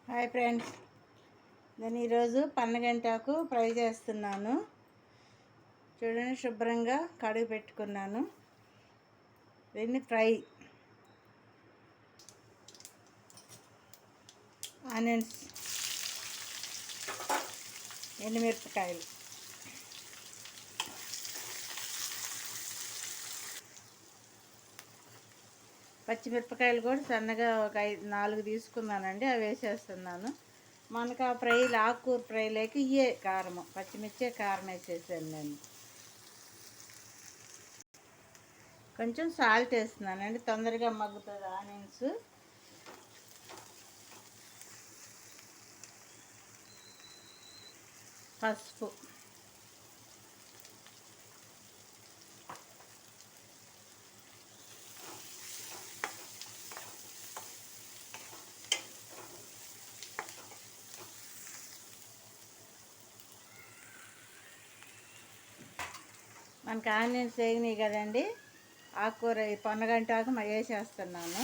Hi friends, నేను ఈరోజు పన్నగంటాకు fry చేస్తున్నాను. చూడండి, శుభ్రంగా కడిగి పెట్టుకున్నాను. దీన్ని ఫ్రై ఆనియన్స్, ఎండుమిరపకాయలు, పచ్చిమిరపకాయలు కూడా సన్నగా ఒక 4 తీసుకున్నానండి. అవి వేసేస్తున్నాను. మనకు ఆ ఫ్రైలు, ఆకుకూర ఫ్రైలోకి ఇవే కారం, పచ్చిమిర్చి కారం వేసేసాను నేను. కొంచెం సాల్ట్ వేస్తున్నానండి, తొందరగా మగ్గుతుంది ఆనియన్స్. పసుపు, మనకి ఆనియన్స్ వేగినాయి కదండి. ఆకుకూర పొన్నగంటాకు వేసేస్తున్నాను.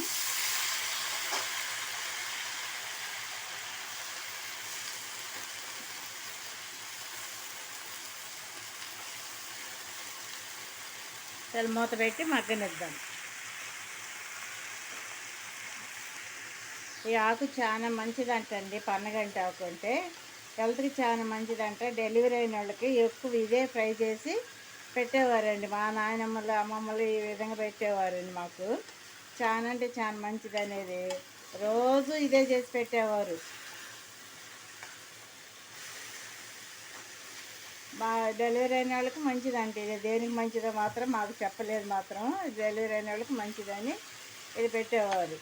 మూత పెట్టి మగ్గనిద్దాం. ఈ ఆకు చాలా మంచిదంటండి. పన్నగంటి ఆకు అంటే హెల్త్కి చాలా మంచిదంట. డెలివరీ అయిన వాళ్ళకి ఎక్కువ ఇదే ఫ్రై చేసి పెట్టేవారండి. మా నాయనమ్మలు, అమ్మమ్మలు ఈ విధంగా పెట్టేవారండి మాకు. చాలా అంటే చాలా మంచిది అనేది రోజు ఇదే చేసి పెట్టేవారు. మా డెలివరీ అయిన వాళ్ళకి మంచిదంటే ఇది దేనికి మంచిదో మాత్రం మాకు చెప్పలేదు. మాత్రం డెలివరీ అయిన వాళ్ళకి మంచిదని ఇది పెట్టేవారు.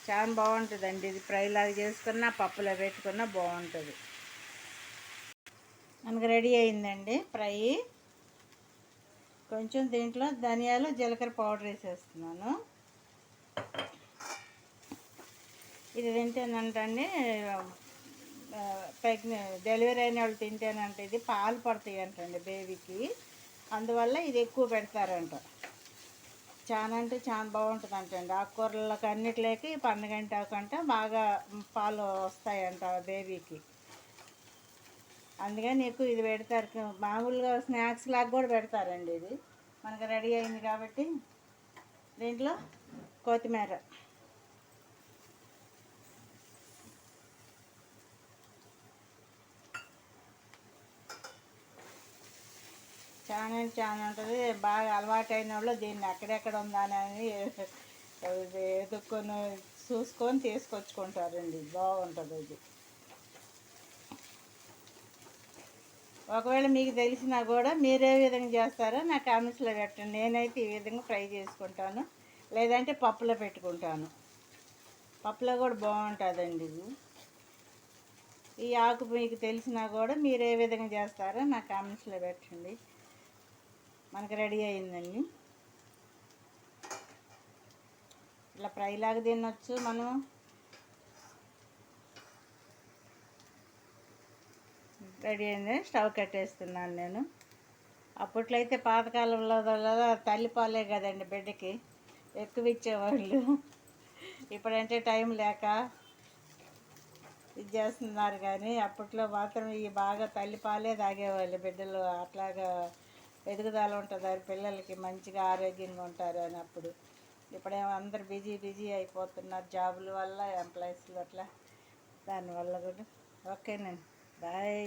చాలా బాగుంటుందండి. ఇది ఫ్రైలాగా చేసుకున్నా, పప్పులో పెట్టుకున్నా బాగుంటుంది. మనకు రెడీ అయిందండి ఫ్రై. కొంచెం దీంట్లో ధనియాలు, జీలకర్ర పౌడర్ వేసేస్తున్నాను. ఇది తింటేనంటండి, డెలివరీ అయిన వాళ్ళు తింటేనంటే ఇది పాలు పడతాయి అంటండి బేబీకి. అందువల్ల ఇది ఎక్కువ పెడతారంట. చాలా అంటే చాలా బాగుంటుంది అంటండి. ఆకుకూరలకు అన్నిటిలోకి పన్నగంటాకు అంటే బాగా పాలు వస్తాయంట బేబీకి. అందుకని ఎక్కువ ఇది పెడతారు. మామూలుగా స్నాక్స్ లాగా కూడా పెడతారండి. ఇది మనకు రెడీ అయింది కాబట్టి దీంట్లో కొత్తిమీర, చాలా ఉంటుంది. బాగా అలవాటైన వాళ్ళు దీన్ని ఎక్కడెక్కడ ఉందని ఎదుక్కొని చూసుకొని తీసుకొచ్చుకుంటారండి. బాగుంటుంది ఇది. ఒకవేళ మీకు తెలిసినా కూడా మీరే విధంగా చేస్తారో నా కామెంట్స్లో పెట్టండి. నేనైతే ఈ విధంగా ఫ్రై చేసుకుంటాను, లేదంటే పప్పులో పెట్టుకుంటాను. పప్పులో కూడా బాగుంటుందండి ఇది. ఈ ఆకు మీకు తెలిసినా కూడా మీరు ఏ విధంగా చేస్తారో నా కామెంట్స్లో పెట్టండి. మనకు రెడీ అయిందండి. ఇట్లా ఫ్రైలాగా తినొచ్చు మనం. రెడీ అయింది. స్టవ్ కట్టేస్తున్నాను నేను. అప్పట్లో అయితే పాతకాలంలో తల్లిపాలే కదండి బిడ్డకి ఎక్కువ ఇచ్చేవాళ్ళు. ఇప్పుడంటే టైం లేక ఇది చేస్తున్నారు, కానీ అప్పట్లో మాత్రం ఈ బాగా తల్లిపాలే తాగేవాళ్ళు బిడ్డలు. అట్లాగా ఎదుగుదల ఉంటుంది పిల్లలకి, మంచిగా ఆరోగ్యంగా ఉంటారు అని అప్పుడు. ఇప్పుడేమో అందరు బిజీ అయిపోతున్నారు జాబుల వల్ల, ఎంప్లాయీస్లు అట్లా. దానివల్ల కూడా. ఓకేనండి, బాయ్.